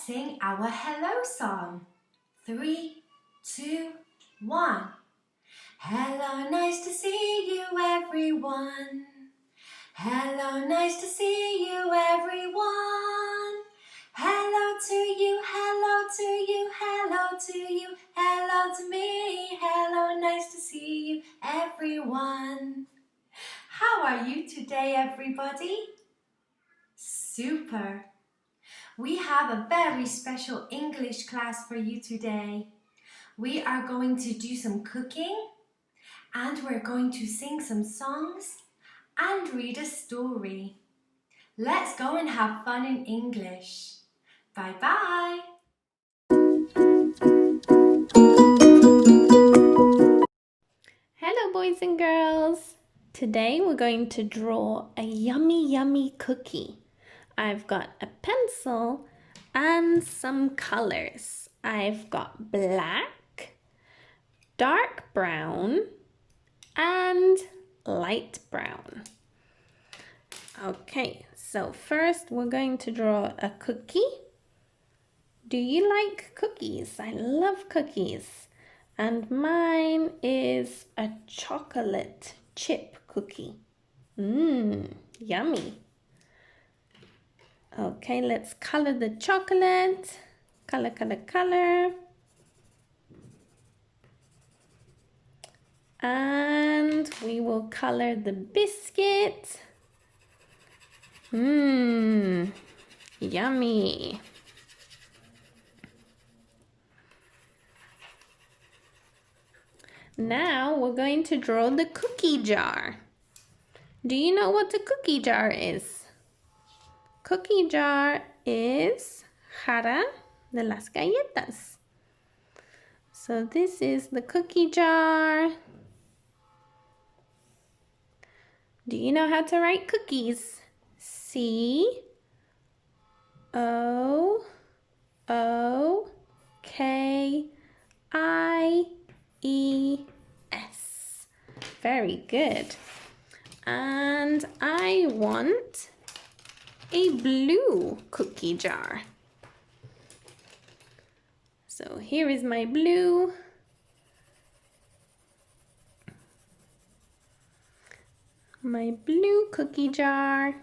sing our hello song. 3, 2, 1. Hello, nice to see you, everyone. Hello, nice to see you, everyone. Hello to you, hello to you, hello to you, hello to me. Hello, nice to see you, everyone. How are you today, everybody? Super! We have a very special English class for you today. We are going to do some cooking, and we're going to sing some songs and read a story. Let's go and have fun in English. Bye-bye! Hello boys and girls! Today we're going to draw a yummy cookie. I've got a pencil and some colors. I've got black, dark brown and light brown. Okay, so first we're going to draw a cookie. Do you like cookies? I love cookies. And mine is a chocolate chip cookie. Yummy. Okay, let's color the chocolate. Color. And we will color the biscuit. Yummy. Now we're going to draw the cookie jar. Do you know what a cookie jar is? Cookie jar is jarra de las galletas. So this is the cookie jar. Do you know how to write cookies? C-O-O-K-I-E-S. Very good. And I want a blue cookie jar. So here is my blue. My blue cookie jar.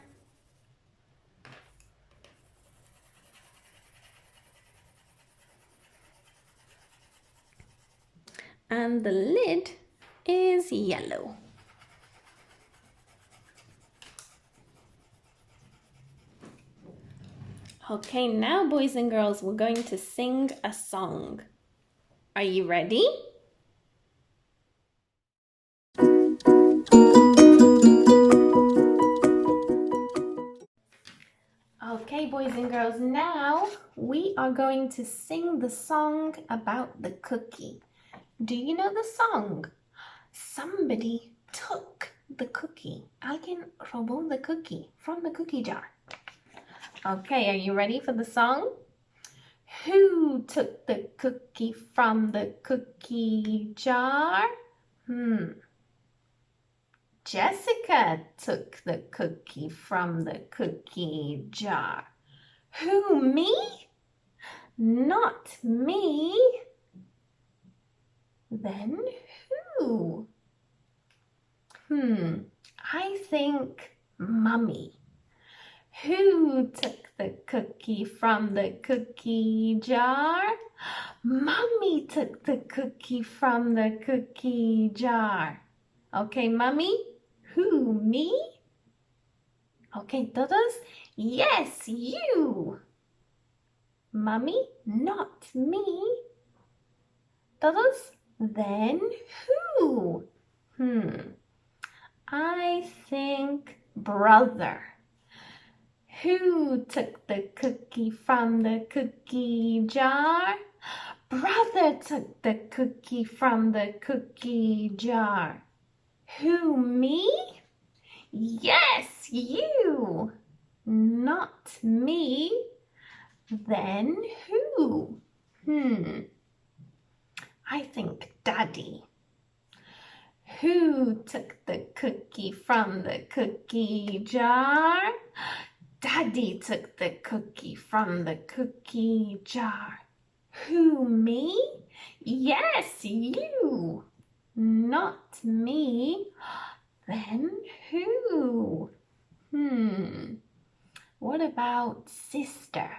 And the lid is yellow. Okay, now boys and girls, we're going to sing a song. Are you ready? Okay, boys and girls, now we are going to sing the song about the cookie. Do you know the song? Somebody took the cookie. Alguien robó the cookie from the cookie jar. Okay, are you ready for the song? Who took the cookie from the cookie jar? Jessica took the cookie from the cookie jar. Who, me? Not me. Then who? I think Mummy. Who took the cookie from the cookie jar? Mummy took the cookie from the cookie jar. Okay, Mummy? Who, me? Okay, todos? Yes, you. Mummy, not me. Todos? Then who? I think brother. Who took the cookie from the cookie jar? Brother took the cookie from the cookie jar. Who, me? Yes, you. Not me. Then who? I think Daddy. Who took the cookie from the cookie jar? Daddy took the cookie from the cookie jar. Who, me? Yes, you. Not me. Then who? What about sister?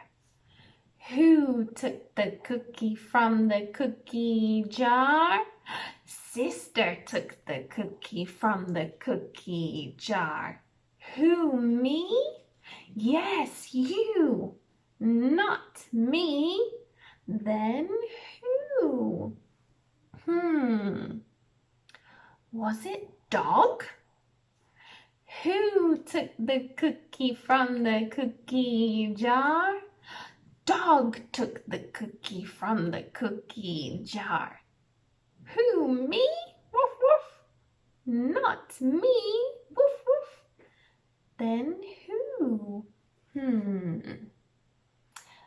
Who took the cookie from the cookie jar? Sister took the cookie from the cookie jar. Who, me? Yes, you. Not me. Then who? Was it dog? Who took the cookie from the cookie jar? Dog took the cookie from the cookie jar. Who, me? Woof, woof. Not me. Woof, woof. Then who?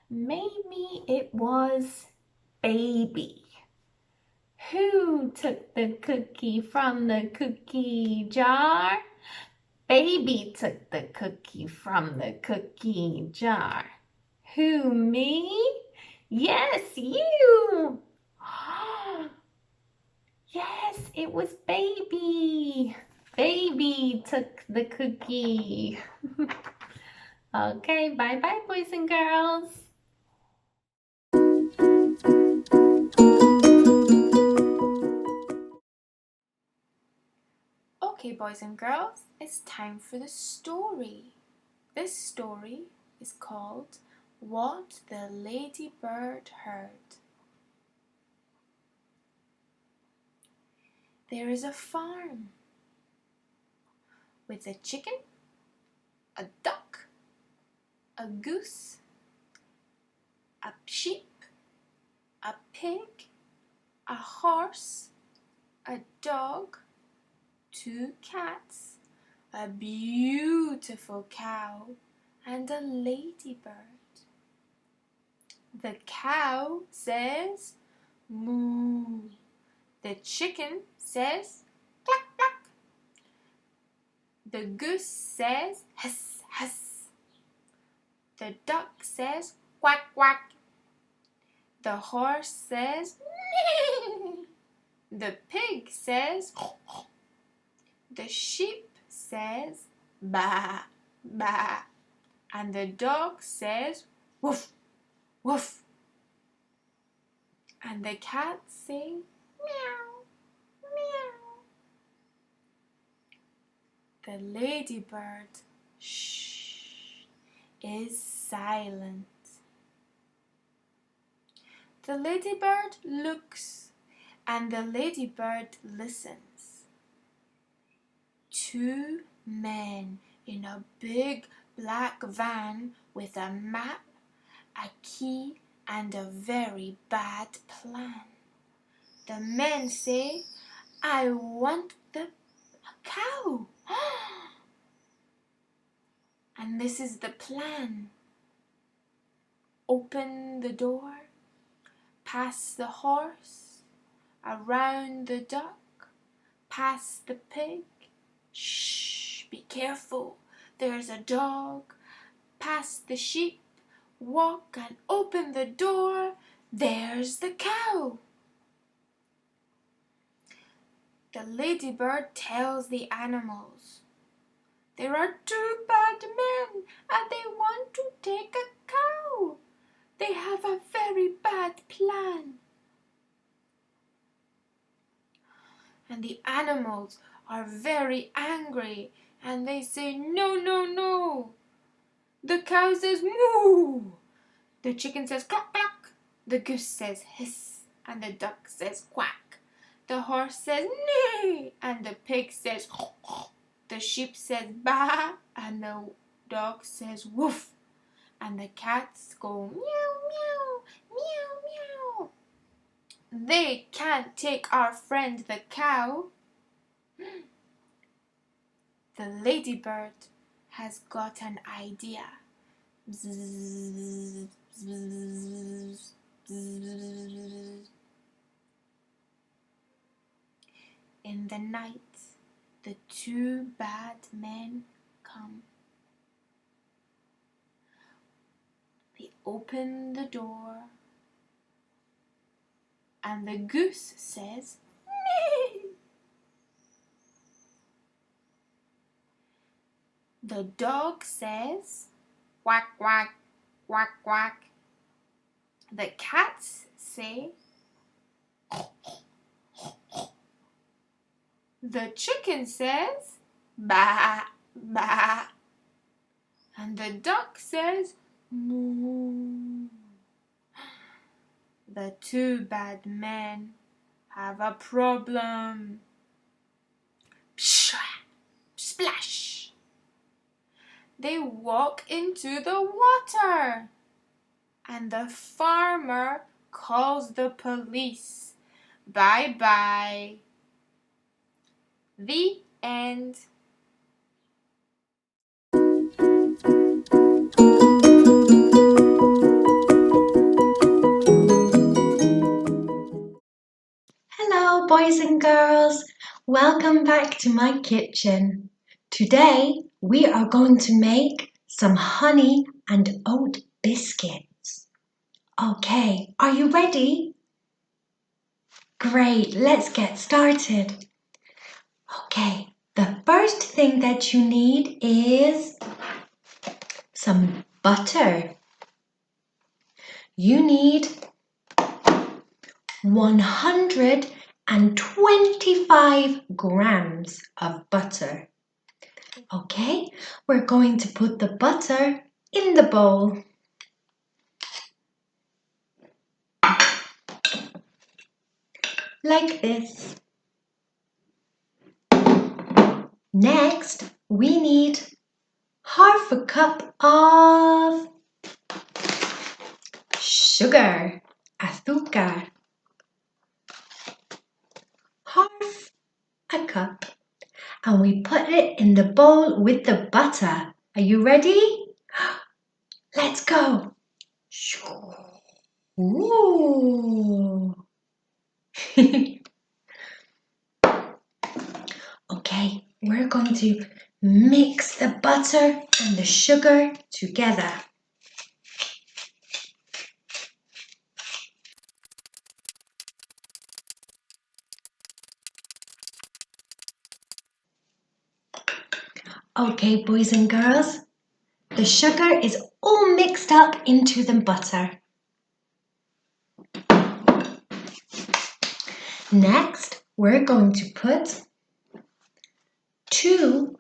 Maybe it was baby. Who took the cookie from the cookie jar? Baby took the cookie from the cookie jar. Who, me? Yes, you. Yes, it was baby. Baby took the cookie. Okay, bye-bye, boys and girls. Okay, boys and girls, it's time for the story. This story is called What the Ladybird Heard. There is a farm with a chicken, a duck, a goose, a sheep, a pig, a horse, a dog, 2 cats, a beautiful cow, and a ladybird. The cow says moo. The chicken says cluck cluck. The goose says hiss hiss. The duck says quack quack. The horse says nee. The pig says the sheep says ba ba, and the dog says woof woof, and the cats say meow meow. The ladybird is silent. The ladybird looks and the ladybird listens. 2 men in a big black van with a map, a key, and a very bad plan. The men say, I want the cow. And this is the plan. Open the door, past the horse, around the duck, past the pig. Shh, be careful, there's a dog. Past the sheep, walk and open the door. There's the cow. The ladybird tells the animals, there are 2 bad men and they want to take a cow. They have a very bad plan. And the animals are very angry and they say, no, no, no. The cow says moo. The chicken says cluck cluck. The goose says hiss. And the duck says quack. The horse says neigh. And the pig says the sheep says ba. And the dog says woof. And the cats go meow meow meow meow. They can't take our friend the cow. The ladybird has got an idea. Bzzz, bzzz, bzzz. In the night, the 2 bad men come. open the door. And the goose says, "Nee." The dog says, "Quack, quack, quack, quack." The cats say, the chicken says, "Ba, ba." And the duck says, "Moo." The two bad men have a problem. Psh, splash! They walk into the water. And the farmer calls the police. Bye-bye. The end. Hello, boys and girls. Welcome back to my kitchen. Today, we are going to make some honey and oat biscuits. Okay, are you ready? Great, let's get started. Okay, the first thing that you need is some butter. You need 125 grams of butter. Okay, we're going to put the butter in the bowl. Like this. Next, we need half a cup of sugar, azúcar. Half a cup. And we put it in the bowl with the butter. Are you ready? Let's go. Ooh. Okay, we're going to mix the butter and the sugar together. Okay, boys and girls, the sugar is all mixed up into the butter. Next, we're going to put 2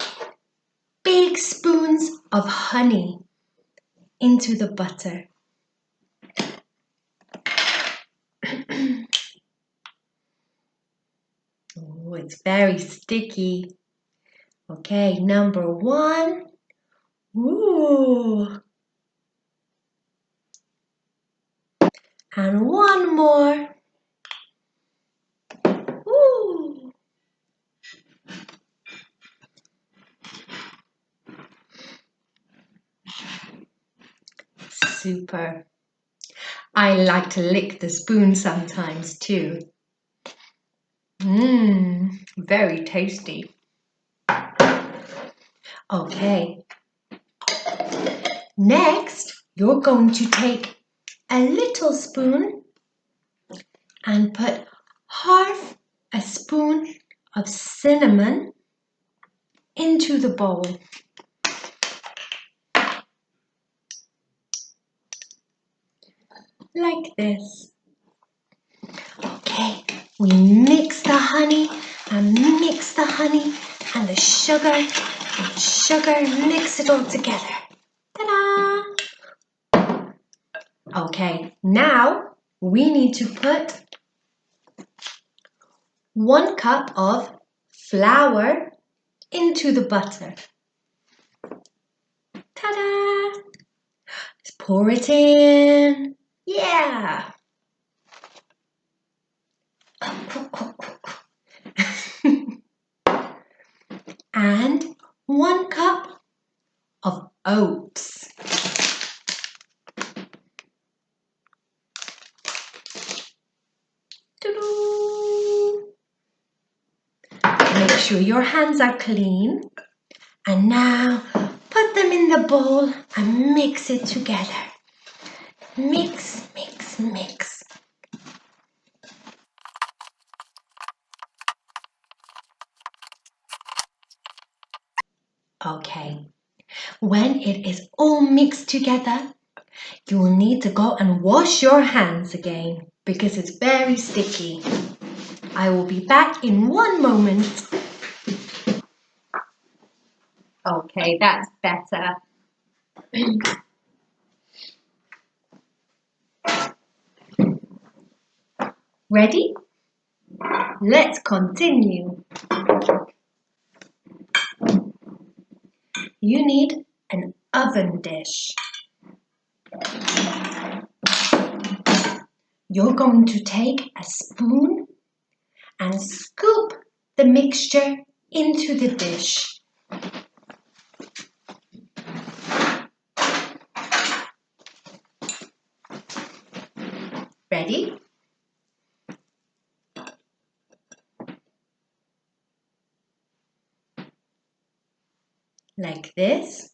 big spoons of honey into the butter. Oh, it's very sticky. Okay, number 1. Ooh. And 1 more. Ooh. Super. I like to lick the spoon sometimes too. Very tasty. Okay. Next, you're going to take a little spoon and put half a spoon of cinnamon into the bowl. Like this. Okay, we mix the honey and mix the honey and the sugar and sugar, mix it all together. Ta-da! Okay, now we need to put 1 cup of flour into the butter. Ta-da! Let's pour it in. Yeah! And 1 cup of oats. Make sure your hands are clean. And now put them in the bowl and mix it together. Mix, mix, mix. Okay, when it is all mixed together, you will need to go and wash your hands again because it's very sticky. I will be back in one moment. Okay, that's better. Ready? Let's continue. You need an oven dish. You're going to take a spoon and scoop the mixture into the dish. Ready? Like this.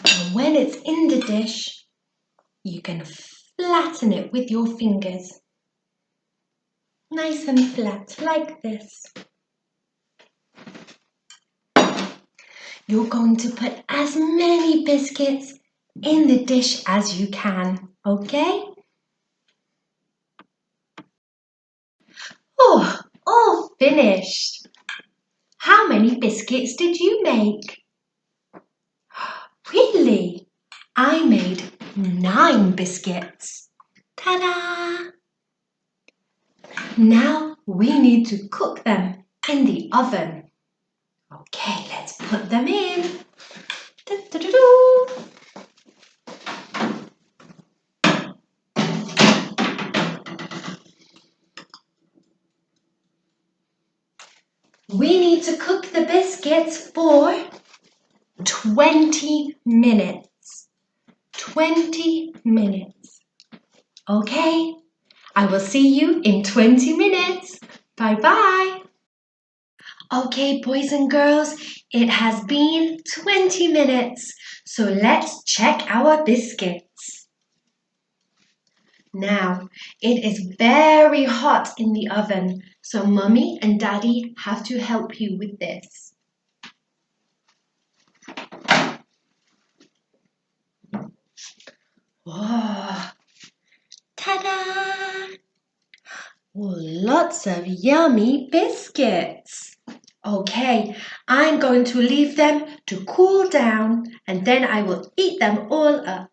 And when it's in the dish, you can flatten it with your fingers. Nice and flat, like this. You're going to put as many biscuits in the dish as you can, okay? Oh, all finished. How many biscuits did you make? Really? I made 9 biscuits. Ta-da! Now we need to cook them in the oven. Okay, let's put them in. Da-da-da-doo. We need to cook the biscuits for 20 minutes. 20 minutes. Okay, I will see you in 20 minutes. Bye-bye. Okay, boys and girls, it has been 20 minutes, so let's check our biscuits. Now, it is very hot in the oven, so Mummy and Daddy have to help you with this. Oh, ta-da! Oh, lots of yummy biscuits. Okay, I'm going to leave them to cool down and then I will eat them all up.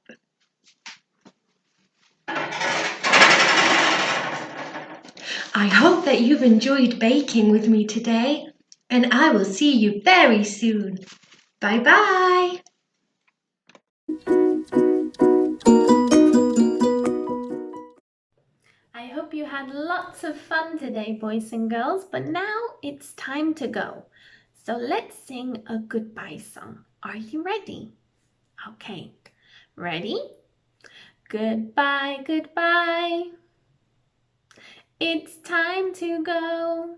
I hope that you've enjoyed baking with me today and I will see you very soon. Bye-bye. I hope you had lots of fun today, boys and girls, but now it's time to go. So let's sing a goodbye song. Are you ready? Okay, ready? Goodbye, goodbye. It's time to go.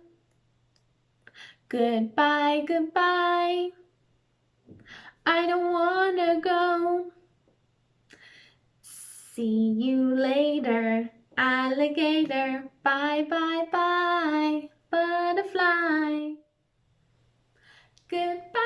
Goodbye, goodbye. I don't wanna go. See you later, alligator. Bye, bye, bye, butterfly. Goodbye.